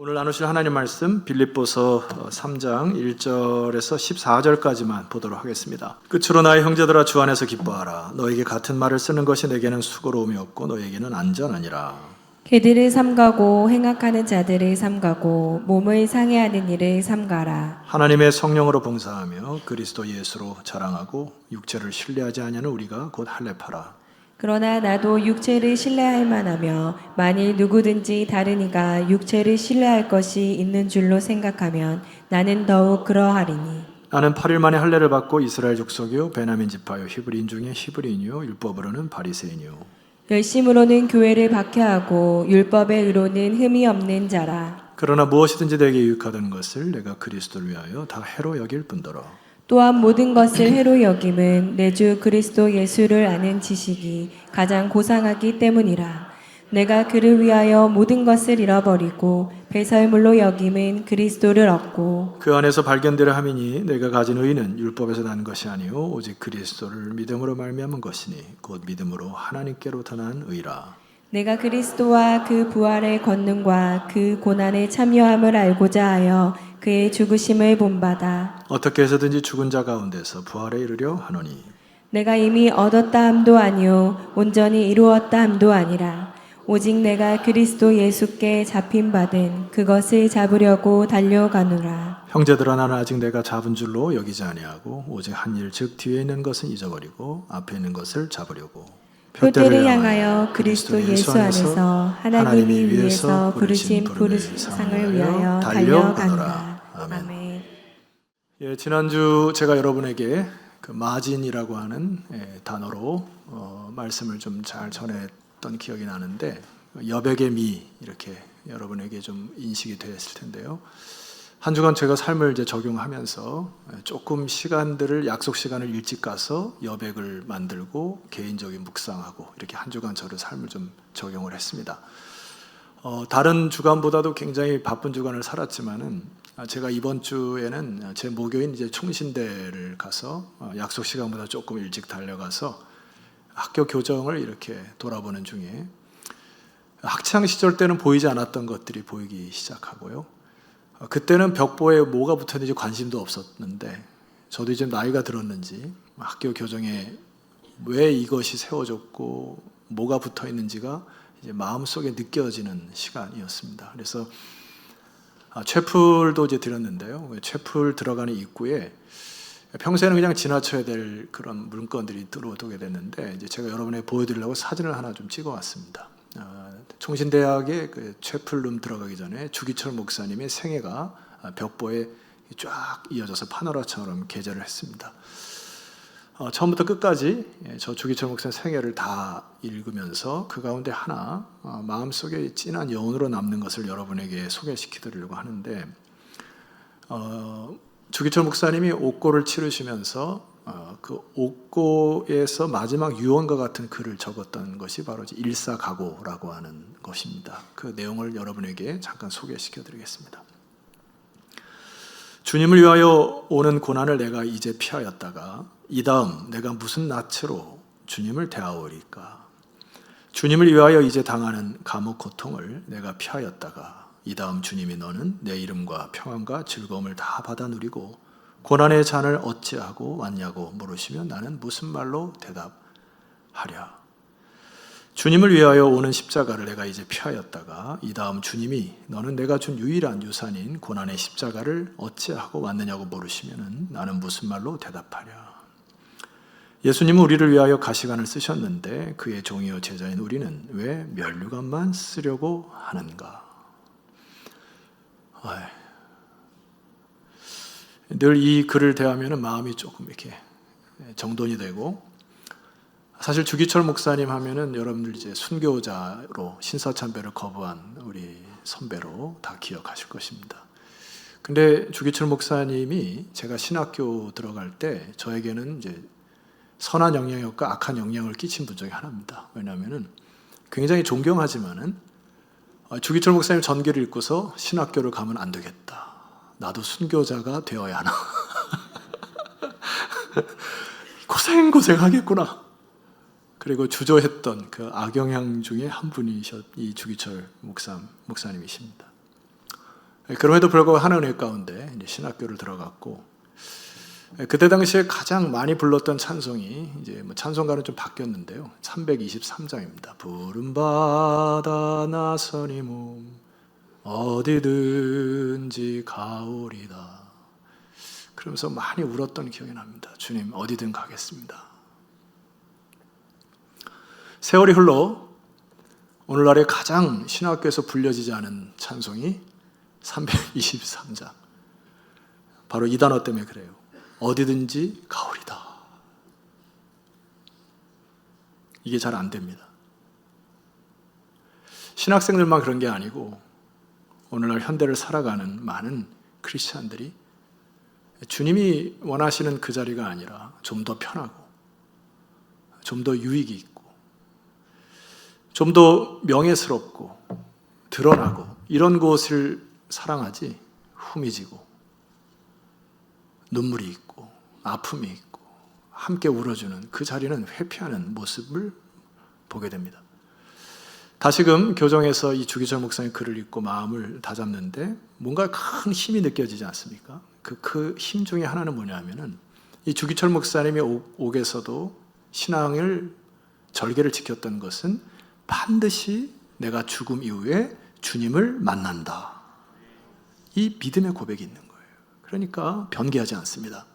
오늘 나누실 하나님 말씀 빌립보서 3장 1절에서 14절까지만 보도록 하겠습니다. 끝으로 나의 형제들아 주 안에서 기뻐하라. 너에게 같은 말을 쓰는 것이 내게는 수고로움이 없고 너에게는 안전하니라. 그들을 삼가고 행악하는 자들을 삼가고 몸을 상해하는 일을 삼가라. 하나님의 성령으로 봉사하며 그리스도 예수로 자랑하고 육체를 신뢰하지 아니하는 우리가 곧 할례파라. 그러나 나도 육체를 신뢰할 만하며 만일 누구든지 다른 이가 육체를 신뢰할 것이 있는 줄로 생각하면 나는 더욱 그러하리니. 나는 8일 만에 할례를 받고 이스라엘 족속이요 베냐민 지파요 히브리인 중에 히브리인이요 율법으로는 바리새인이요. 열심으로는 교회를 박해하고 율법의 의로는 흠이 없는 자라. 그러나 무엇이든지 내게 유익하다는 것을 내가 그리스도를 위하여 다 해로 여길 뿐더러. 또한 모든 것을 해로 여김은 내 주 그리스도 예수를 아는 지식이 가장 고상하기 때문이라. 내가 그를 위하여 모든 것을 잃어버리고 배설물로 여김은 그리스도를 얻고 그 안에서 발견되려 함이니 내가 가진 의는 율법에서 난 것이 아니요 오직 그리스도를 믿음으로 말미암은 것이니 곧 믿음으로 하나님께로부터 난 의라. 내가 그리스도와 그 부활의 권능과 그 고난에 참여함을 알고자 하여 그의 죽으심을 본받아 어떻게 해서든지 죽은 자 가운데서 부활에 이르려 하노니 내가 이미 얻었다 함도 아니요 온전히 이루었다 함도 아니라 오직 내가 그리스도 예수께 잡힌 바된 그것을 잡으려고 달려가노라. 형제들아 나는 아직 내가 잡은 줄로 여기지 아니하고 오직 한 일 즉 뒤에 있는 것은 잊어버리고 앞에 있는 것을 잡으려고 표대를 향하여 그리스도 예수 안에서 하나님이 위에서 부르신 부르상을 위하여 달려가노라. 아멘. 예, 지난주 제가 여러분에게 그 마진이라고 하는 단어로 말씀을 좀 잘 전했던 기억이 나는데 여백의 미 이렇게 여러분에게 좀 인식이 되었을 텐데요. 한 주간 제가 삶을 이제 적용하면서 조금 시간들을 약속 시간을 일찍 가서 여백을 만들고 개인적인 묵상하고 이렇게 한 주간 저를 삶을 좀 적용을 했습니다. 다른 주간보다도 굉장히 바쁜 주간을 살았지만은 제가 이번 주에는 제 모교인 이제 충신대를 가서 약속 시간보다 조금 일찍 달려가서 학교 교정을 이렇게 돌아보는 중에 학창 시절 때는 보이지 않았던 것들이 보이기 시작하고요. 그때는 벽보에 뭐가 붙었는지 관심도 없었는데 저도 이제 나이가 들었는지 학교 교정에 왜 이것이 세워졌고 뭐가 붙어 있는지가 이제 마음속에 느껴지는 시간이었습니다. 그래서 채플도 이제 드렸는데요. 채플 들어가는 입구에 평소에는 그냥 지나쳐야 될 그런 물건들이 들어오게 됐는데 이제 제가 여러분에게 보여드리려고 사진을 하나 좀 찍어왔습니다. 총신대학의 그 채플룸 들어가기 전에 주기철 목사님의 생애가 벽보에 쫙 이어져서 파노라처럼 게재를 했습니다. 처음부터 끝까지 저 주기철 목사님 생애를 다 읽으면서 그 가운데 하나 마음속에 진한 여운으로 남는 것을 여러분에게 소개시켜드리려고 하는데 주기철 목사님이 옥고를 치르시면서 그 옥고에서 마지막 유언과 같은 글을 적었던 것이 바로 일사각오라고 하는 것입니다. 그 내용을 여러분에게 잠깐 소개시켜드리겠습니다. 주님을 위하여 오는 고난을 내가 이제 피하였다가 이 다음 내가 무슨 낯으로 주님을 대하오리까? 주님을 위하여 이제 당하는 감옥 고통을 내가 피하였다가 이 다음 주님이 너는 내 이름과 평안과 즐거움을 다 받아 누리고 고난의 잔을 어찌하고 왔냐고 물으시면 나는 무슨 말로 대답하랴? 주님을 위하여 오는 십자가를 내가 이제 피하였다가 이 다음 주님이 너는 내가 준 유일한 유산인 고난의 십자가를 어찌하고 왔느냐고 물으시면 나는 무슨 말로 대답하랴? 예수님은 우리를 위하여 가시관을 쓰셨는데 그의 종이요 제자인 우리는 왜 면류관만 쓰려고 하는가? 늘 이 글을 대하면 마음이 조금 이렇게 정돈이 되고 사실 주기철 목사님 하면은 여러분들 이제 순교자로 신사참배를 거부한 우리 선배로 다 기억하실 것입니다. 근데 주기철 목사님이 제가 신학교 들어갈 때 저에게는 이제 선한 영향력과 악한 영향을 끼친 분 중에 하나입니다. 왜냐하면은 굉장히 존경하지만은 주기철 목사님 전기를 읽고서 신학교를 가면 안 되겠다. 나도 순교자가 되어야 하나. 고생하겠구나. 그리고 주저했던 그 악영향 중에 한 분이셨 이 주기철 목사님이십니다. 그럼에도 불구하고 하나은혜 가운데 이제 신학교를 들어갔고, 그때 당시에 가장 많이 불렀던 찬송이 이제 뭐 찬송가는 좀 바뀌었는데요. 323장입니다. 푸른 바다 나서니 몸 어디든지 가오리다. 그러면서 많이 울었던 기억이 납니다. 주님 어디든 가겠습니다. 세월이 흘러 오늘날에 가장 신학교에서 불려지지 않은 찬송이 323장. 바로 이 단어 때문에 그래요. 어디든지 가오리다. 이게 잘 안 됩니다. 신학생들만 그런 게 아니고 오늘날 현대를 살아가는 많은 크리스찬들이 주님이 원하시는 그 자리가 아니라 좀 더 편하고 좀 더 유익이 있고 좀 더 명예스럽고 드러나고 이런 곳을 사랑하지, 후미지고 눈물이 있고 아픔이 있고 함께 울어주는 그 자리는 회피하는 모습을 보게 됩니다. 다시금 교정에서 이 주기철 목사님 글을 읽고 마음을 다잡는데 뭔가 큰 힘이 느껴지지 않습니까? 그 힘 중에 하나는 뭐냐면은 이 주기철 목사님의 옥에서도 신앙을 절개를 지켰던 것은 반드시 내가 죽음 이후에 주님을 만난다. 이 믿음의 고백이 있는 거예요. 그러니까 변개하지 않습니다.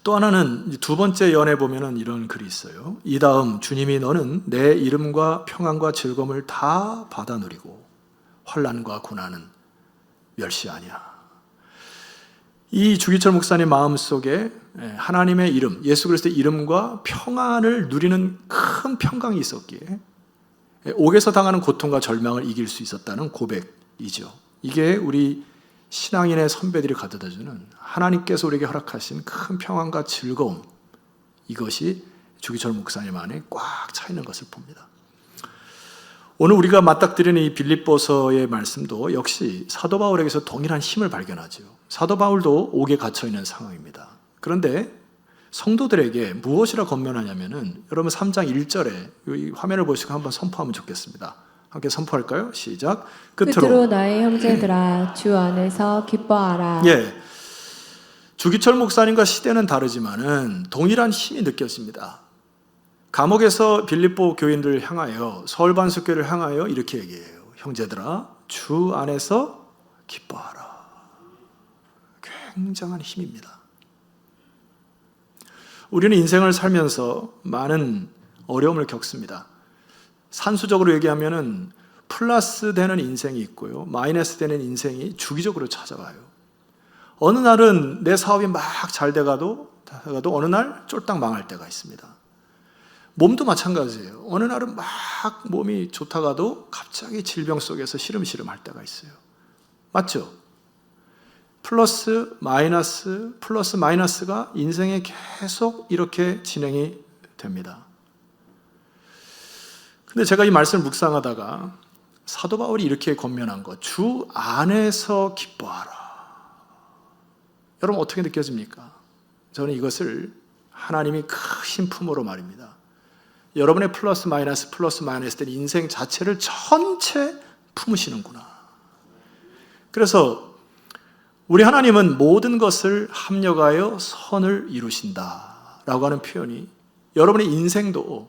또 하나는 두 번째 연에 보면은 이런 글이 있어요. 이 다음 주님이 너는 내 이름과 평안과 즐거움을 다 받아 누리고 환난과 고난은 멸시하냐. 이 주기철 목사님 마음속에 하나님의 이름, 예수 그리스도의 이름과 평안을 누리는 큰 평강이 있었기에 옥에서 당하는 고통과 절망을 이길 수 있었다는 고백이죠. 이게 우리 신앙인의 선배들이 가져다주는 하나님께서 우리에게 허락하신 큰 평안과 즐거움, 이것이 주기철 목사님 안에 꽉 차 있는 것을 봅니다. 오늘 우리가 맞닥뜨리는 이 빌립보서의 말씀도 역시 사도 바울에게서 동일한 힘을 발견하죠. 사도 바울도 옥에 갇혀 있는 상황입니다. 그런데 성도들에게 무엇이라 권면하냐면은 여러분 3장 1절에 이 화면을 보시고 한번 선포하면 좋겠습니다. 함께 선포할까요? 시작. 끝으로 나의 형제들아 주 안에서 기뻐하라. 예, 주기철 목사님과 시대는 다르지만은 동일한 힘이 느껴집니다. 감옥에서 빌립보 교인들을 향하여 서울반석교를 향하여 이렇게 얘기해요. 형제들아 주 안에서 기뻐하라. 굉장한 힘입니다. 우리는 인생을 살면서 많은 어려움을 겪습니다. 산수적으로 얘기하면은 플러스 되는 인생이 있고요, 마이너스 되는 인생이 주기적으로 찾아와요. 어느 날은 내 사업이 막 잘 돼가도 어느 날 쫄딱 망할 때가 있습니다. 몸도 마찬가지예요. 어느 날은 막 몸이 좋다가도 갑자기 질병 속에서 시름시름 할 때가 있어요. 맞죠? 플러스 마이너스가 인생에 계속 이렇게 진행이 됩니다. 근데 제가 이 말씀을 묵상하다가 사도 바울이 이렇게 권면한 것, 주 안에서 기뻐하라. 여러분 어떻게 느껴집니까? 저는 이것을 하나님이 크신 품으로 말입니다. 여러분의 플러스 마이너스 된 인생 자체를 전체 품으시는구나. 그래서 우리 하나님은 모든 것을 합력하여 선을 이루신다라고 하는 표현이 여러분의 인생도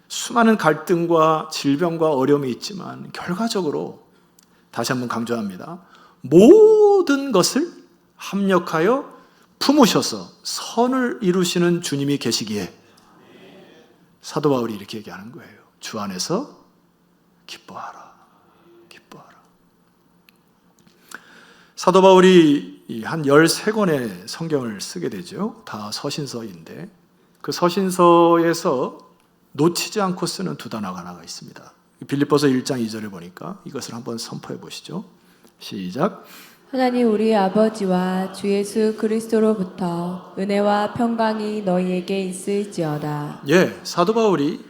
수많은 갈등과 질병과 어려움이 있지만 결과적으로 다시 한번 강조합니다. 모든 것을 합력하여 품으셔서 선을 이루시는 주님이 계시기에 사도 바울이 이렇게 얘기하는 거예요. 주 안에서 기뻐하라. 기뻐하라. 사도 바울이 한 13권의 성경을 쓰게 되죠. 다 서신서인데 그 서신서에서 놓치지 않고 쓰는 두 단어가 하나가 있습니다. 빌립보서 1장 2절을 보니까 이것을 한번 선포해 보시죠. 시작. 하나님 우리 아버지와 주 예수 그리스도로부터 은혜와 평강이 너희에게 있을지어다. 예, 사도 바울이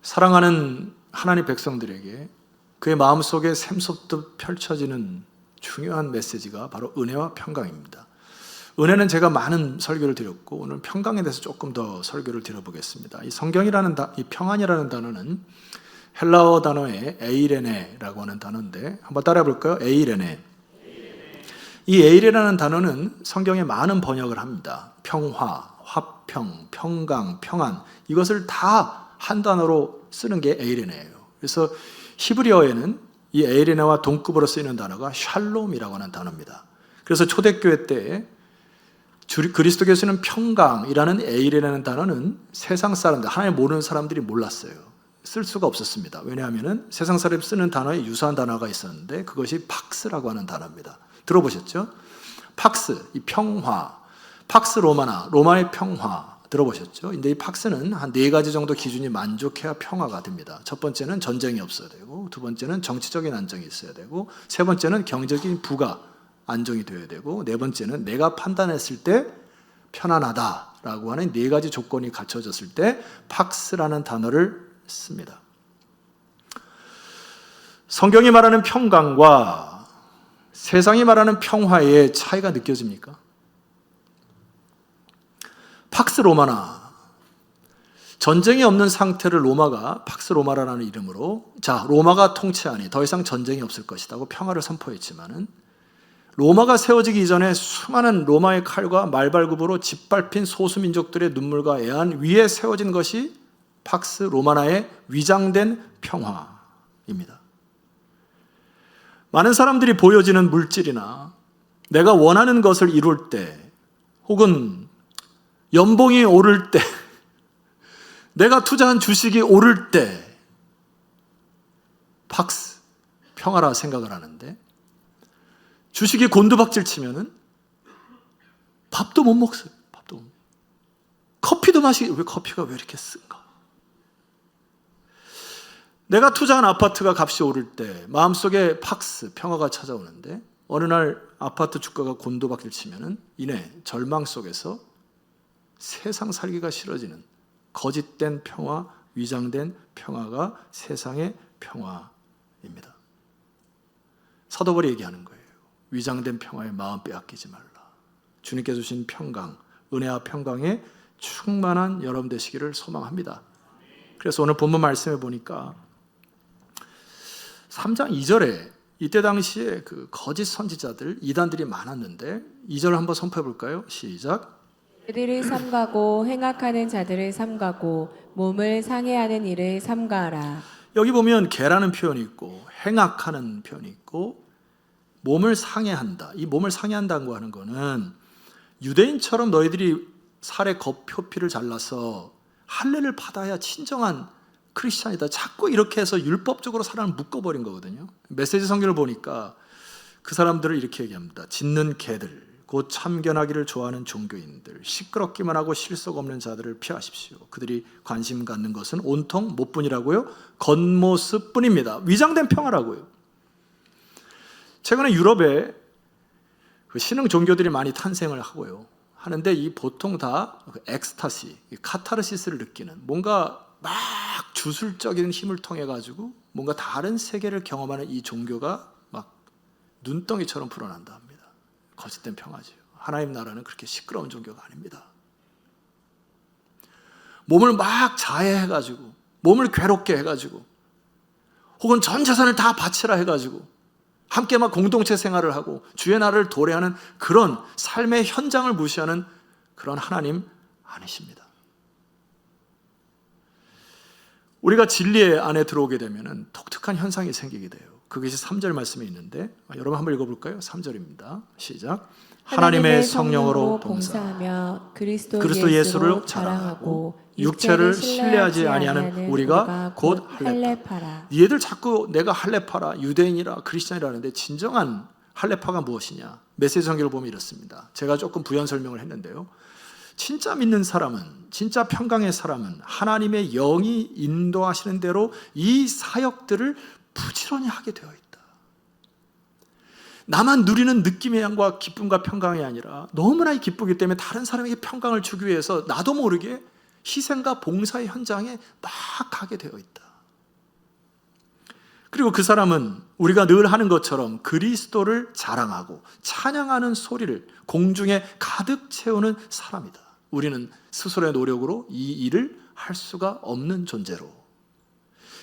사랑하는 하나님 백성들에게 그의 마음속에 샘솟듯 펼쳐지는 중요한 메시지가 바로 은혜와 평강입니다. 은혜는 제가 많은 설교를 드렸고 오늘 평강에 대해서 조금 더 설교를 드려보겠습니다. 이 성경이라는 이 평안이라는 단어는 헬라어 단어에 에이레네라고 하는 단어인데 한번 따라해 볼까요? 에이레네. 이 에이레라는 단어는 성경에 많은 번역을 합니다. 평화, 화평, 평강, 평안, 이것을 다 한 단어로 쓰는 게 에이레네예요. 그래서 히브리어에는 이 에이레네와 동급으로 쓰이는 단어가 샬롬이라고 하는 단어입니다. 그래서 초대교회 때 그리스도께서는 평강이라는 에이레라는 단어는 세상 사람들, 하나님 모르는 사람들이 몰랐어요. 쓸 수가 없었습니다. 왜냐하면 세상 사람이 쓰는 단어에 유사한 단어가 있었는데 그것이 팍스라고 하는 단어입니다. 들어보셨죠? 팍스, 이 평화, 팍스 로마나, 로마의 평화 들어보셨죠? 근데 이 팍스는 한 4가지 정도 기준이 만족해야 평화가 됩니다. 첫 번째는 전쟁이 없어야 되고, 두 번째는 정치적인 안정이 있어야 되고, 세 번째는 경제적인 부가 안정이 되어야 되고, 네 번째는 내가 판단했을 때 편안하다라고 하는 4가지 조건이 갖춰졌을 때 팍스라는 단어를 씁니다. 성경이 말하는 평강과 세상이 말하는 평화의 차이가 느껴집니까? 팍스 로마나, 전쟁이 없는 상태를 로마가 팍스 로마라는 이름으로, 자, 로마가 통치하니 더 이상 전쟁이 없을 것이라고 평화를 선포했지만은 로마가 세워지기 이전에 수많은 로마의 칼과 말발굽으로 짓밟힌 소수민족들의 눈물과 애안 위에 세워진 것이 팍스 로마나의 위장된 평화입니다. 많은 사람들이 보여지는 물질이나 내가 원하는 것을 이룰 때, 혹은 연봉이 오를 때, 내가 투자한 주식이 오를 때 팍스, 평화라 생각을 하는데, 주식이 곤두박질 치면은 밥도 못 먹어요. 밥도 못 먹어요. 커피도 왜 커피가 왜 이렇게 쓴가? 내가 투자한 아파트가 값이 오를 때 마음속에 팍스, 평화가 찾아오는데, 어느 날 아파트 주가가 곤두박질 치면은 이내 절망 속에서 세상 살기가 싫어지는 거짓된 평화, 위장된 평화가 세상의 평화입니다. 사도 바울이 얘기하는 거예요. 위장된 평화에 마음 빼앗기지 말라. 주님께서 주신 평강, 은혜와 평강에 충만한 여러분 되시기를 소망합니다. 그래서 오늘 본문 말씀해 보니까 3장 2절에 이때 당시에 그 거짓 선지자들, 이단들이 많았는데 2절을 한번 선포해 볼까요? 시작. 그들을 삼가고 행악하는 자들을 삼가고 몸을 상해하는 일을 삼가하라. 여기 보면 개라는 표현이 있고 행악하는 표현이 있고 몸을 상해한다. 이 몸을 상해한다고 하는 거는 유대인처럼 너희들이 살의 표피를 잘라서 할례를 받아야 진정한 크리스찬이다. 자꾸 이렇게 해서 율법적으로 사람을 묶어버린 거거든요. 메시지 성경을 보니까 그 사람들을 이렇게 얘기합니다. 짖는 개들, 곧 참견하기를 좋아하는 종교인들, 시끄럽기만 하고 실속 없는 자들을 피하십시오. 그들이 관심 갖는 것은 온통 뭐뿐이라고요? 겉모습뿐입니다. 위장된 평화라고요. 최근에 유럽에 그 신흥 종교들이 많이 탄생을 하는데 이 보통 다 엑스타시, 카타르시스를 느끼는, 뭔가 막 주술적인 힘을 통해 가지고 뭔가 다른 세계를 경험하는 이 종교가 막 눈덩이처럼 불어난다 합니다. 거짓된 평화지요. 하나님 나라는 그렇게 시끄러운 종교가 아닙니다. 몸을 막 자해해가지고, 몸을 괴롭게 해가지고, 혹은 전 재산을 다 바치라 해가지고 함께 막 공동체 생활을 하고 주의 나라를 도래하는 그런 삶의 현장을 무시하는 그런 하나님 아니십니다. 우리가 진리 안에 들어오게 되면 독특한 현상이 생기게 돼요. 그것이 3절 말씀에 있는데, 여러분 한번 읽어볼까요? 3절입니다. 시작. 하나님의 성령으로 봉사하며 그리스도 예수를 자랑하고 육체를 신뢰하지 아니하는 우리가 곧 할례파. 얘들 자꾸 내가 할례파라, 유대인이라, 크리스찬이라는데 진정한 할례파가 무엇이냐? 메시지 성경을 보면 이렇습니다. 제가 조금 부연 설명을 했는데요. 진짜 믿는 사람은, 진짜 평강의 사람은 하나님의 영이 인도하시는 대로 이 사역들을 부지런히 하게 되어 있다. 나만 누리는 느낌의 양과 기쁨과 평강이 아니라 너무나 기쁘기 때문에 다른 사람에게 평강을 주기 위해서 나도 모르게 희생과 봉사의 현장에 막 가게 되어 있다. 그리고 그 사람은 우리가 늘 하는 것처럼 그리스도를 자랑하고 찬양하는 소리를 공중에 가득 채우는 사람이다. 우리는 스스로의 노력으로 이 일을 할 수가 없는 존재로,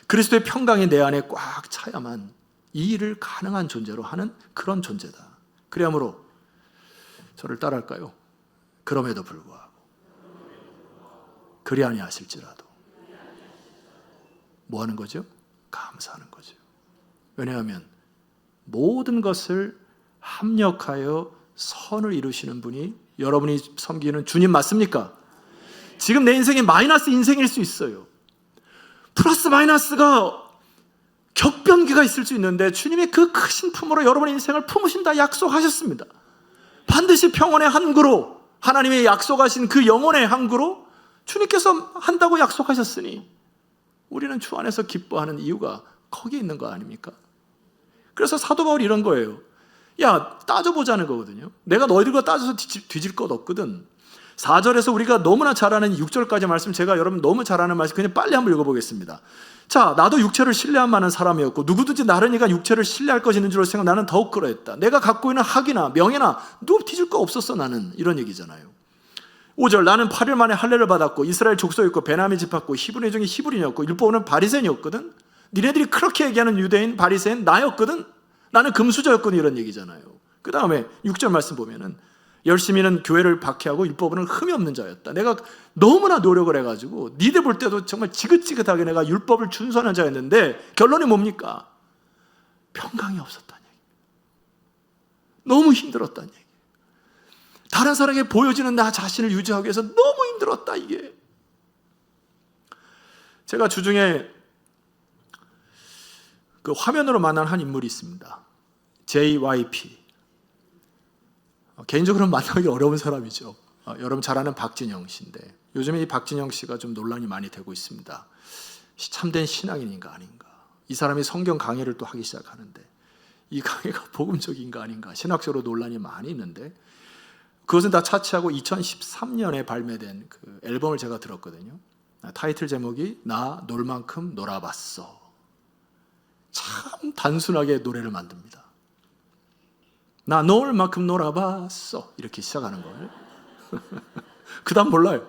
그리스도의 평강이 내 안에 꽉 차야만 이 일을 가능한 존재로 하는 그런 존재다. 그러므로 저를 따라할까요? 그럼에도 불구하고 그리 아니하실지라도 뭐 하는 거죠? 감사하는 거죠. 왜냐하면 모든 것을 합력하여 선을 이루시는 분이 여러분이 섬기는 주님 맞습니까? 지금 내 인생이 마이너스 인생일 수 있어요. 플러스 마이너스가 격변기가 있을 수 있는데 주님이 그 크신 품으로 여러분의 인생을 품으신다 약속하셨습니다. 반드시 평온의 항구로, 하나님의 약속하신 그 영혼의 항구로 주님께서 한다고 약속하셨으니 우리는 주 안에서 기뻐하는 이유가 거기에 있는 거 아닙니까? 그래서 사도 바울이 이런 거예요. 야, 따져보자는 거거든요. 내가 너희들과 따져서 뒤질 것 없거든. 4절에서 우리가 너무나 잘 아는 6절까지 말씀, 제가 여러분 너무 잘 아는 말씀 그냥 빨리 한번 읽어보겠습니다. 자, 나도 육체를 신뢰한 많은 사람이었고 누구든지 나르니가 육체를 신뢰할 것이 있는 줄 생각 나는 더욱 그러했다. 내가 갖고 있는 학이나 명예나 누구 뒤질 거 없었어 나는. 이런 얘기잖아요. 5절, 나는 8일 만에 할례를 받았고 이스라엘 족속이었고 베냐민 집합고 히브리 중에 히브리인이었고 율법은 바리새인이었거든. 니네들이 그렇게 얘기하는 유대인 바리새인 나였거든. 나는 금수저였거든. 이런 얘기잖아요. 그 다음에 6절 말씀 보면은 열심히는 교회를 박해하고 율법은 흠이 없는 자였다. 내가 너무나 노력을 해가지고 니들 볼 때도 정말 지긋지긋하게 내가 율법을 준수하는 자였는데 결론이 뭡니까? 평강이 없었다는 얘기. 너무 힘들었다는 얘기. 다른 사람에게 보여지는 나 자신을 유지하기 위해서 너무 힘들었다 이게. 제가 주중에 그 화면으로 만난 한 인물이 있습니다. JYP. 개인적으로 만나기 어려운 사람이죠. 여러분 잘 아는 박진영 씨인데 요즘에 이 박진영 씨가 좀 논란이 많이 되고 있습니다. 참된 신앙인인가 아닌가. 이 사람이 성경 강의를 또 하기 시작하는데 이 강의가 복음적인가 아닌가 신학적으로 논란이 많이 있는데 그것은 다 차치하고 2013년에 발매된 그 앨범을 제가 들었거든요. 타이틀 제목이 나 놀 만큼 놀아봤어. 참 단순하게 노래를 만듭니다. 나 놀 만큼 놀아봤어. 이렇게 시작하는 거예요. 그 다음 몰라요.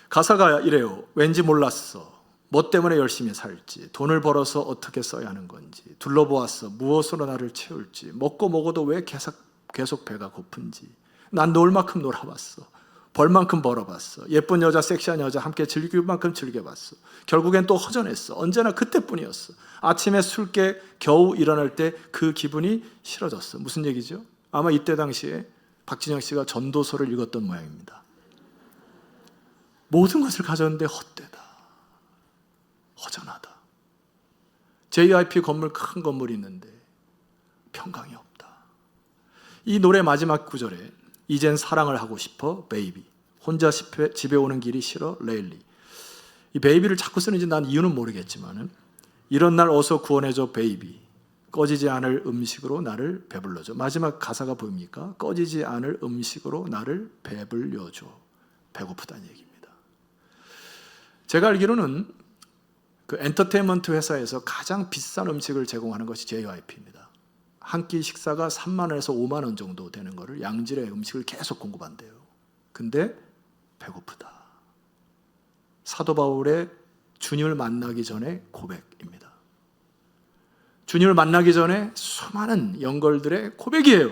가사가 이래요. 왠지 몰랐어. 뭐 때문에 열심히 살지, 돈을 벌어서 어떻게 써야 하는 건지, 둘러보았어. 무엇으로 나를 채울지, 먹고 먹어도 왜 계속 배가 고픈지. 난 놀 만큼 놀아봤어. 벌 만큼 벌어봤어. 예쁜 여자, 섹시한 여자 함께 즐길 만큼 즐겨봤어. 결국엔 또 허전했어. 언제나 그때뿐이었어. 아침에 술 깨 겨우 일어날 때 그 기분이 싫어졌어. 무슨 얘기죠? 아마 이때 당시에 박진영 씨가 전도서를 읽었던 모양입니다. 모든 것을 가졌는데 헛되다. 허전하다. JYP 건물, 큰 건물이 있는데 평강이 없다. 이 노래 마지막 구절에 이젠 사랑을 하고 싶어 베이비, 혼자 집에 오는 길이 싫어 레일리. 이 베이비를 자꾸 쓰는지 난 이유는 모르겠지만 이런 날 어서 구원해줘 베이비, 꺼지지 않을 음식으로 나를 배불러줘. 마지막 가사가 보입니까? 꺼지지 않을 음식으로 나를 배불려줘. 배고프다는 얘기입니다. 제가 알기로는 그 엔터테인먼트 회사에서 가장 비싼 음식을 제공하는 것이 JYP입니다. 한 끼 식사가 3만 원에서 5만 원 정도 되는 거를 양질의 음식을 계속 공급한대요. 근데 배고프다. 사도 바울의 주님을 만나기 전에 고백입니다. 주님을 만나기 전에 수많은 영걸들의 고백이에요.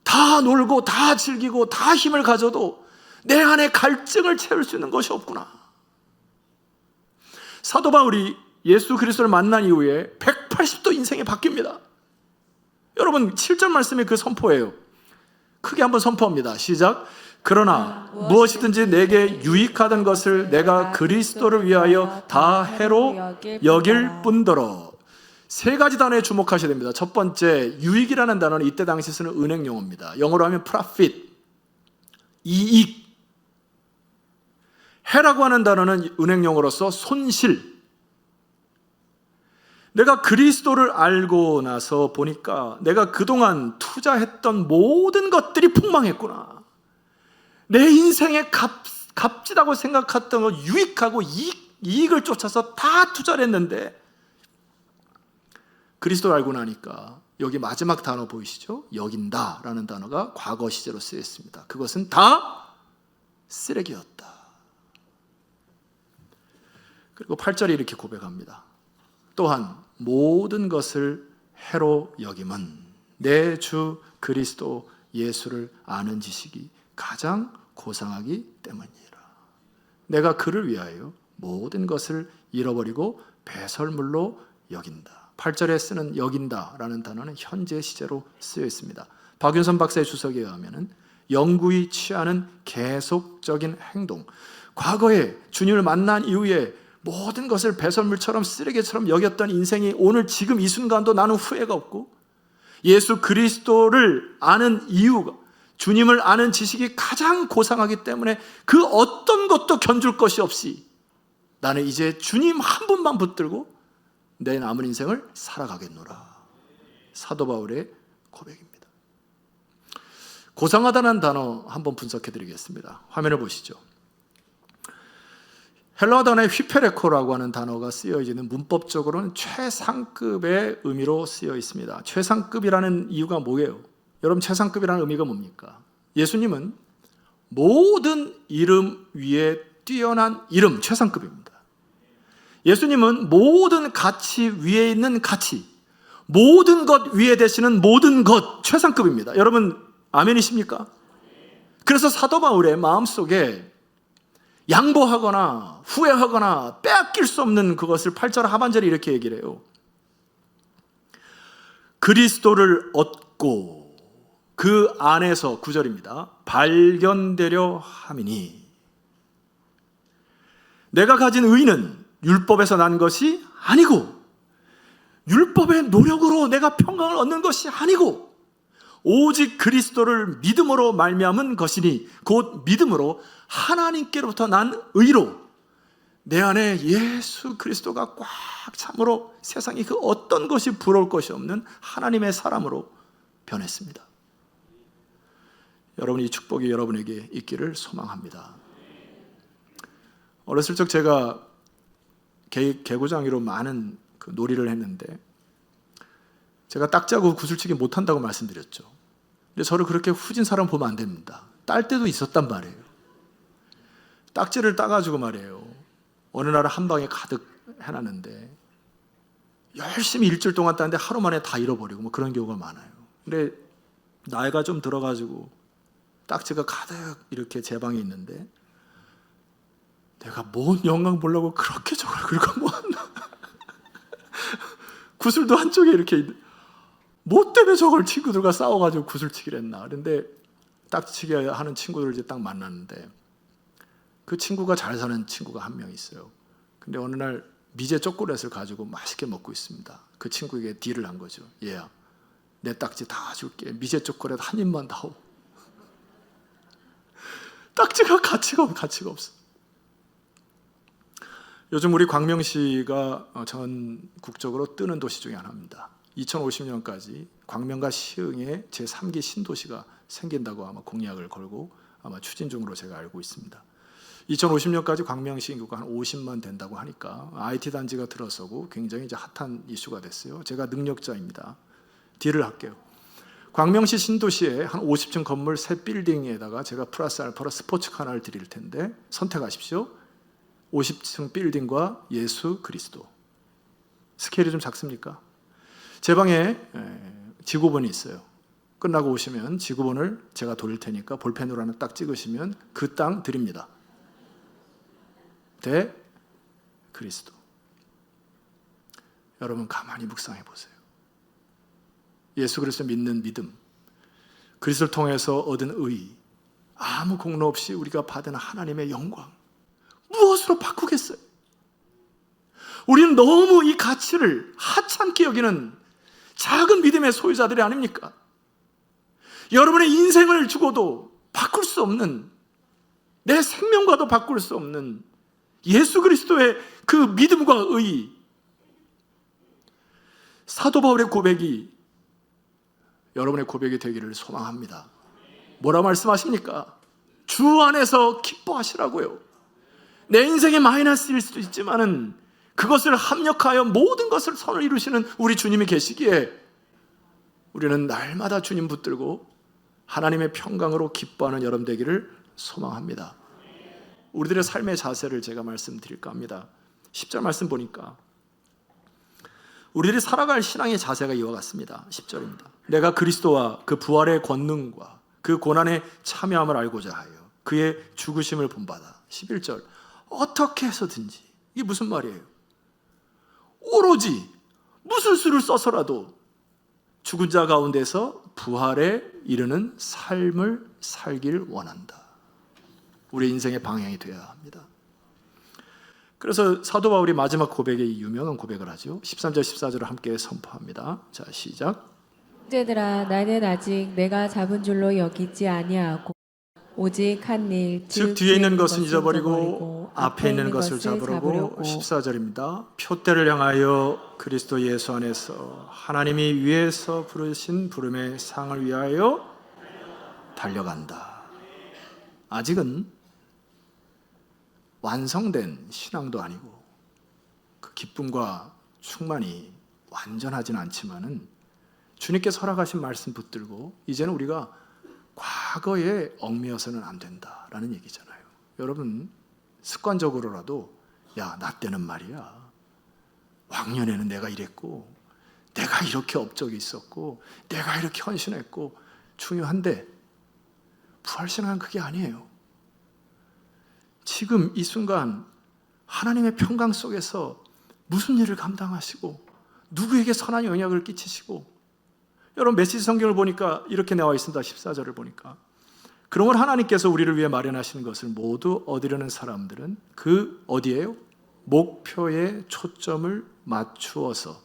다 놀고 다 즐기고 다 힘을 가져도 내 안에 갈증을 채울 수 있는 것이 없구나. 사도 바울이 예수 그리스도를 만난 이후에 180도 인생이 바뀝니다. 여러분 7절 말씀이 그 선포예요. 크게 한번 선포합니다. 시작. 그러나 무엇이든지 내게 유익하던 것을 내가 그리스도를 위하여 다 해로 여길 뿐더러. 세 가지 단어에 주목하셔야 됩니다. 첫 번째, 유익이라는 단어는 이때 당시 쓰는 은행 용어입니다. 영어로 하면 profit, 이익. 해라고 하는 단어는 은행 용어로서 손실. 내가 그리스도를 알고 나서 보니까 내가 그동안 투자했던 모든 것들이 폭망했구나. 내 인생에 값지다고 생각했던 거, 유익하고 이익을 쫓아서 다 투자를 했는데 그리스도를 알고 나니까 여기 마지막 단어 보이시죠? 여긴다라는 단어가 과거 시제로 쓰였습니다. 그것은 다 쓰레기였다. 그리고 8절에 이렇게 고백합니다. 또한 모든 것을 해로 여김은 내 주 그리스도 예수를 아는 지식이 가장 고상하기 때문이라. 내가 그를 위하여 모든 것을 잃어버리고 배설물로 여긴다. 8절에 쓰는 여긴다라는 단어는 현재 시제로 쓰여 있습니다. 박윤선 박사의 주석에 의하면 영구히 취하는 계속적인 행동, 과거에 주님을 만난 이후에 모든 것을 배설물처럼 쓰레기처럼 여겼던 인생이 오늘 지금 이 순간도 나는 후회가 없고, 예수 그리스도를 아는 이유가, 주님을 아는 지식이 가장 고상하기 때문에 그 어떤 것도 견줄 것이 없이 나는 이제 주님 한 분만 붙들고 내 남은 인생을 살아가겠노라. 사도 바울의 고백입니다. 고상하다는 단어 한번 분석해 드리겠습니다. 화면을 보시죠. 헬라어 단어에 휘페레코라고 하는 단어가 쓰여 있는 문법적으로는 최상급의 의미로 쓰여 있습니다. 최상급이라는 이유가 뭐예요? 여러분, 최상급이라는 의미가 뭡니까? 예수님은 모든 이름 위에 뛰어난 이름, 최상급입니다. 예수님은 모든 가치 위에 있는 가치, 모든 것 위에 되시는 모든 것, 최상급입니다. 여러분, 아멘이십니까? 그래서 사도 바울의 마음속에 양보하거나 후회하거나 빼앗길 수 없는 그것을 8절 하반절에 이렇게 얘기를 해요. 그리스도를 얻고 그 안에서 9절입니다. 발견되려 함이니 내가 가진 의는 율법에서 난 것이 아니고 율법의 노력으로 내가 평강을 얻는 것이 아니고 오직 그리스도를 믿음으로 말미암은 것이니 곧 믿음으로 하나님께로부터 난 의로 내 안에 예수 그리스도가 꽉 참으로 세상에 그 어떤 것이 부러울 것이 없는 하나님의 사람으로 변했습니다. 여러분, 이 축복이 여러분에게 있기를 소망합니다. 어렸을 적 제가 개구장이로 많은 그 놀이를 했는데 제가 딱지하고 구슬치기 못한다고 말씀드렸죠. 근데 저를 그렇게 후진 사람 보면 안 됩니다. 딸 때도 있었단 말이에요. 딱지를 따가지고 말이에요, 어느 날 한 방에 가득 해놨는데 열심히 일주일 동안 따는데 하루 만에 다 잃어버리고 뭐 그런 경우가 많아요. 근데 나이가 좀 들어가지고 딱지가 가득 이렇게 제 방에 있는데 내가 뭔 영광 보려고 그렇게 저걸 긁어 모았나. 구슬도 한쪽에 이렇게 뭐 때문에 저걸 친구들과 싸워가지고 구슬치기를 했나. 그런데 딱지치기 하는 친구들 이제 딱 만났는데 그 친구가 잘 사는 친구가 한 명 있어요. 근데 어느 날 미제 초콜릿을 가지고 맛있게 먹고 있습니다. 그 친구에게 딜을 한 거죠. 얘야, 내 딱지 다 줄게. 미제 초콜릿 한 입만 다오. 딱지가 가치가 없어. 요즘 우리 광명시가 전국적으로 뜨는 도시 중에 하나입니다. 2050년까지 광명과 시흥에 제3기 신도시가 생긴다고 아마 공약을 걸고 아마 추진 중으로 제가 알고 있습니다. 2050년까지 광명시 인구가 한 50만 된다고 하니까 IT 단지가 들어서고 굉장히 이제 핫한 이슈가 됐어요. 제가 능력자입니다. 딜을 할게요. 광명시 신도시에 한 50층 건물 3빌딩에다가 제가 플러스 알파로 스포츠카 하나를 드릴 텐데 선택하십시오. 50층 빌딩과 예수 그리스도. 스케일이 좀 작습니까? 제 방에 지구본이 있어요. 끝나고 오시면 지구본을 제가 돌릴 테니까 볼펜으로 하나 딱 찍으시면 그 땅 드립니다. 대 그리스도. 여러분, 가만히 묵상해 보세요. 예수 그리스도 믿는 믿음, 그리스도를 통해서 얻은 의, 아무 공로 없이 우리가 받은 하나님의 영광, 무엇으로 바꾸겠어요? 우리는 너무 이 가치를 하찮게 여기는 작은 믿음의 소유자들이 아닙니까? 여러분의 인생을 주고도 바꿀 수 없는, 내 생명과도 바꿀 수 없는 예수 그리스도의 그 믿음과 의, 사도 바울의 고백이 여러분의 고백이 되기를 소망합니다. 뭐라 말씀하십니까? 주 안에서 기뻐하시라고요. 내 인생의 마이너스일 수도 있지만은 그것을 합력하여 모든 것을 선을 이루시는 우리 주님이 계시기에 우리는 날마다 주님 붙들고 하나님의 평강으로 기뻐하는 여러분 되기를 소망합니다. 우리들의 삶의 자세를 제가 말씀드릴까 합니다. 10절 말씀 보니까 우리들이 살아갈 신앙의 자세가 이와 같습니다. 10절입니다. 내가 그리스도와 그 부활의 권능과 그 고난에 참여함을 알고자 하여 그의 죽으심을 본받아. 11절 어떻게 해서든지, 이게 무슨 말이에요? 오로지 무슨 수를 써서라도 죽은 자 가운데서 부활에 이르는 삶을 살길 원한다. 우리 인생의 방향이 되어야 합니다. 그래서 사도 바울이 마지막 고백에 이 유명한 고백을 하죠. 13절 14절을 함께 선포합니다. 자, 시작. 형제들아, 나는 아직 내가 잡은 줄로 여기지 아니하고 오직 한 일, 즉 뒤에 있는 것은 잊어버리고 앞에 있는 것을 잡으려고. 14절입니다. 표대를 향하여 그리스도 예수 안에서 하나님이 위에서 부르신 부름의 상을 위하여 달려간다. 아직은 완성된 신앙도 아니고 그 기쁨과 충만이 완전하진 않지만은 주님께서 허락하신 말씀 붙들고 이제는 우리가 과거에 얽매여서는 안 된다라는 얘기잖아요. 여러분 습관적으로라도 야, 나 때는 말이야 왕년에는 내가 이랬고 내가 이렇게 업적이 있었고 내가 이렇게 헌신했고 중요한데 부활신앙은 그게 아니에요. 지금 이 순간 하나님의 평강 속에서 무슨 일을 감당하시고 누구에게 선한 영향을 끼치시고, 여러분 메시지 성경을 보니까 이렇게 나와 있습니다. 14절을 보니까 그러므로 하나님께서 우리를 위해 마련하시는 것을 모두 얻으려는 사람들은 그 어디에요? 목표에 초점을 맞추어서.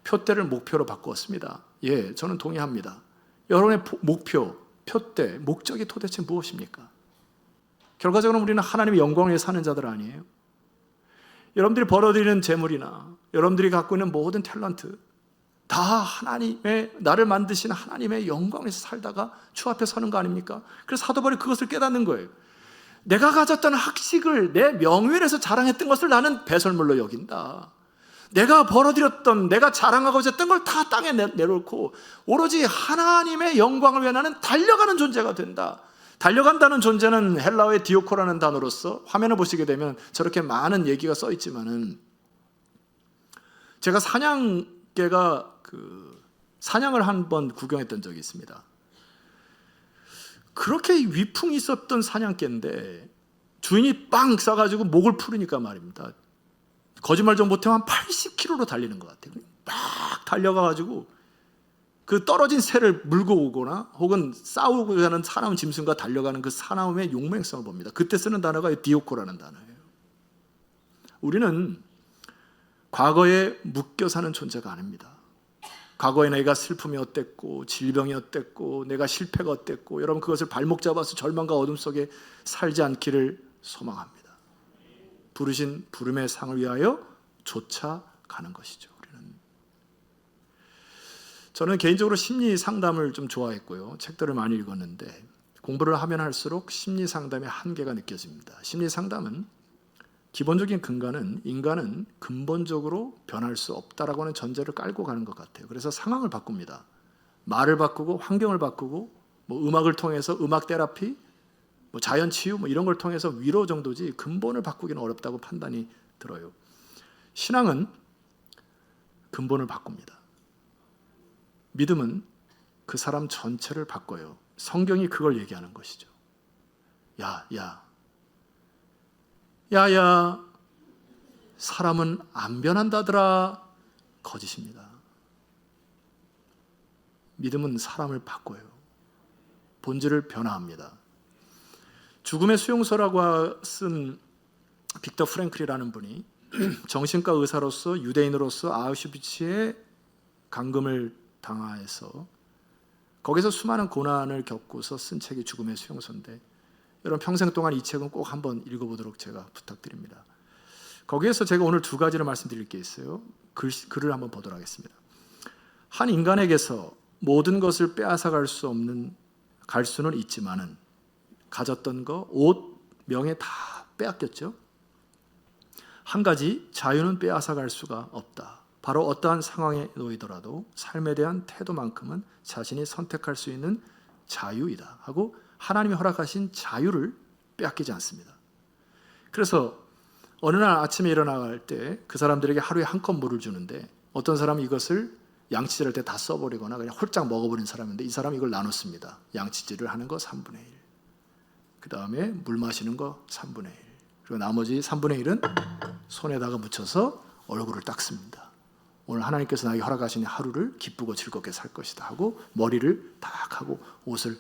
표대를 목표로 바꾸었습니다. 예, 저는 동의합니다. 여러분의 목표, 표대, 목적이 도대체 무엇입니까? 결과적으로 우리는 하나님의 영광을 위해 사는 자들 아니에요? 여러분들이 벌어들이는 재물이나 여러분들이 갖고 있는 모든 탤런트 다 하나님의, 나를 만드신 하나님의 영광에서 살다가 주 앞에 서는 거 아닙니까? 그래서 사도 바울이 그것을 깨닫는 거예요. 내가 가졌던 학식을, 내 명예에서 자랑했던 것을 나는 배설물로 여긴다. 내가 벌어들였던, 내가 자랑하고자 했던 걸 다 땅에 내놓고 오로지 하나님의 영광을 위해 나는 달려가는 존재가 된다. 달려간다는 존재는 헬라어의 디오코라는 단어로서 화면을 보시게 되면 저렇게 많은 얘기가 써 있지만은, 제가 사냥개가 사냥을 한번 구경했던 적이 있습니다. 그렇게 위풍이 있었던 사냥개인데 주인이 빵 쏴가지고 목을 풀으니까 말입니다. 거짓말 좀 못하면 한 80km로 달리는 것 같아요. 막 달려가가지고 그 떨어진 새를 물고 오거나 혹은 싸우고자 하는 사나운 짐승과 달려가는 그 사나움의 용맹성을 봅니다. 그때 쓰는 단어가 디오코라는 단어예요. 우리는 과거에 묶여 사는 존재가 아닙니다. 과거에 내가 슬픔이 어땠고 질병이 어땠고 내가 실패가 어땠고, 여러분 그것을 발목 잡아서 절망과 어둠 속에 살지 않기를 소망합니다. 부르신 부름의 상을 위하여 쫓아가는 것이죠. 저는 개인적으로 심리 상담을 좀 좋아했고요. 책들을 많이 읽었는데 공부를 하면 할수록 심리 상담의 한계가 느껴집니다. 심리 상담은 기본적인 근간은 인간은 근본적으로 변할 수 없다라고 하는 전제를 깔고 가는 것 같아요. 그래서 상황을 바꿉니다. 말을 바꾸고 환경을 바꾸고 음악을 통해서 음악 테라피, 자연 치유 이런 걸 통해서 위로 정도지 근본을 바꾸기는 어렵다고 판단이 들어요. 신앙은 근본을 바꿉니다. 믿음은 그 사람 전체를 바꿔요. 성경이 그걸 얘기하는 것이죠. 야야, 사람은 안 변한다더라. 거짓입니다. 믿음은 사람을 바꿔요. 본질을 변화합니다. 죽음의 수용소라고 쓴 빅터 프랭클이라는 분이 정신과 의사로서 유대인으로서 아우슈비츠의 감금을 당하여서 거기서 수많은 고난을 겪고서 쓴 책이 죽음의 수용소인데, 여러분 평생 동안 이 책은 꼭 한번 읽어보도록 제가 부탁드립니다. 거기에서 제가 오늘 두 가지를 말씀드릴 게 있어요. 글을 한번 보도록 하겠습니다. 한 인간에게서 모든 것을 빼앗아 갈 수는 있지만은 가졌던 거, 옷, 명예 다 빼앗겼죠. 한 가지, 자유는 빼앗아 갈 수가 없다. 바로 어떠한 상황에 놓이더라도 삶에 대한 태도만큼은 자신이 선택할 수 있는 자유이다 하고 하나님이 허락하신 자유를 빼앗기지 않습니다. 그래서 어느 날 아침에 일어나갈 때 그 사람들에게 하루에 한 컵 물을 주는데 어떤 사람은 이것을 양치질할 때 다 써버리거나 그냥 홀짝 먹어버린 사람인데 이 사람이 이걸 나눴습니다. 양치질을 하는 거 3분의 1, 그 다음에 물 마시는 거 3분의 1, 그리고 나머지 3분의 1은 손에다가 묻혀서 얼굴을 닦습니다. 오늘 하나님께서 나에게 허락하신 하루를 기쁘고 즐겁게 살 것이다 하고 머리를 딱 하고 옷을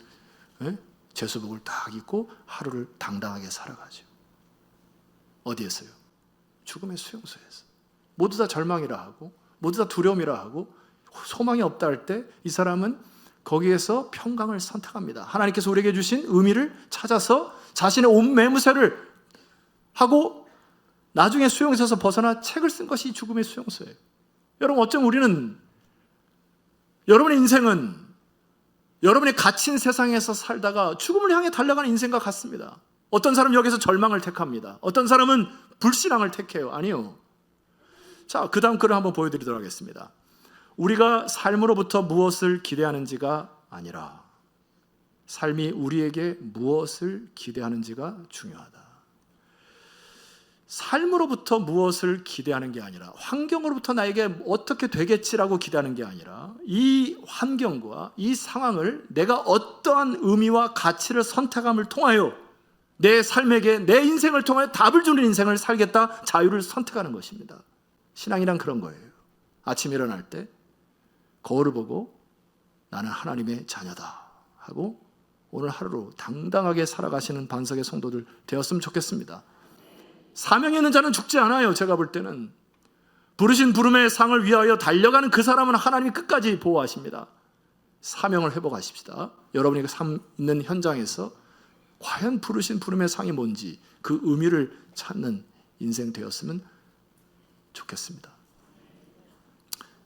제수복을 딱 입고 하루를 당당하게 살아가죠. 어디에서요? 죽음의 수용소에서. 모두 다 절망이라 하고 모두 다 두려움이라 하고 소망이 없다 할 때 이 사람은 거기에서 평강을 선택합니다. 하나님께서 우리에게 주신 의미를 찾아서 자신의 온 매무새를 하고 나중에 수용소에서 벗어나 책을 쓴 것이 죽음의 수용소예요. 여러분, 어쩜 우리는 여러분의 인생은 여러분의 갇힌 세상에서 살다가 죽음을 향해 달려가는 인생과 같습니다. 어떤 사람은 여기서 절망을 택합니다. 어떤 사람은 불신앙을 택해요. 아니요. 자, 그 다음 글을 한번 보여드리도록 하겠습니다. 우리가 삶으로부터 무엇을 기대하는지가 아니라 삶이 우리에게 무엇을 기대하는지가 중요하다. 삶으로부터 무엇을 기대하는 게 아니라 환경으로부터 나에게 어떻게 되겠지라고 기대하는 게 아니라 이 환경과 이 상황을 내가 어떠한 의미와 가치를 선택함을 통하여 내 삶에게 내 인생을 통하여 답을 주는 인생을 살겠다, 자유를 선택하는 것입니다. 신앙이란 그런 거예요. 아침 일어날 때 거울을 보고 나는 하나님의 자녀다 하고 오늘 하루로 당당하게 살아가시는 반석의 성도들 되었으면 좋겠습니다. 사명이 있는 자는 죽지 않아요. 제가 볼 때는 부르신 부름의 상을 위하여 달려가는 그 사람은 하나님이 끝까지 보호하십니다. 사명을 회복하십시다. 여러분이 그 삶 있는 현장에서 과연 부르신 부름의 상이 뭔지 그 의미를 찾는 인생 되었으면 좋겠습니다.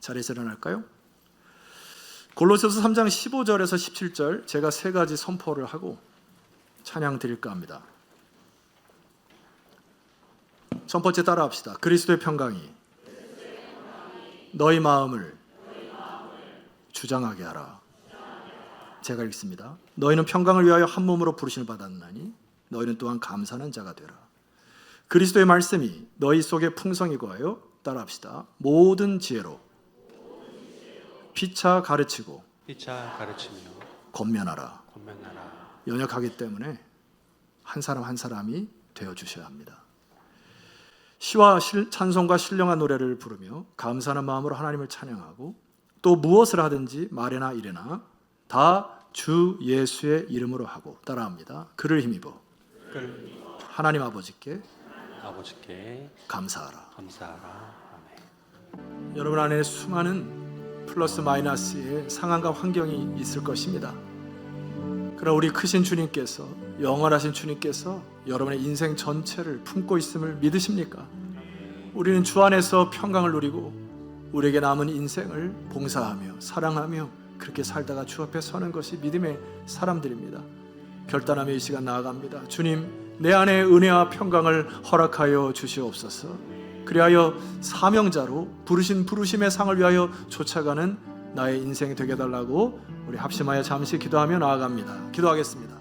자리에서 일어날까요? 골로새서 3장 15절에서 17절 제가 세 가지 선포를 하고 찬양 드릴까 합니다. 첫 번째 따라합시다. 그리스도의 평강이 너희 마음을 주장하게 하라. 제가 읽습니다. 너희는 평강을 위하여 한 몸으로 부르심을 받았나니 너희는 또한 감사하는 자가 되라. 그리스도의 말씀이 너희 속에 풍성히 거하여 따라합시다. 모든 지혜로 피차 가르치고 권면하라. 연약하기 때문에 한 사람 한 사람이 되어주셔야 합니다. 시와 찬송과 신령한 노래를 부르며 감사하는 마음으로 하나님을 찬양하고 또 무엇을 하든지 말이나 이래나 다 주 예수의 이름으로 하고 따라합니다. 그를 힘입어 하나님 아버지께 감사하라. 아멘. 여러분 안에 수많은 플러스 마이너스의 상황과 환경이 있을 것입니다. 그러나 우리 크신 주님께서, 영원하신 주님께서 여러분의 인생 전체를 품고 있음을 믿으십니까? 우리는 주 안에서 평강을 누리고 우리에게 남은 인생을 봉사하며 사랑하며 그렇게 살다가 주 앞에 서는 것이 믿음의 사람들입니다. 결단하며 이 시간 나아갑니다. 주님, 내 안에 은혜와 평강을 허락하여 주시옵소서. 그리하여 사명자로 부르신 부르심의 상을 위하여 쫓아가는 나의 인생이 되게 해달라고 우리 합심하여 잠시 기도하며 나아갑니다. 기도하겠습니다.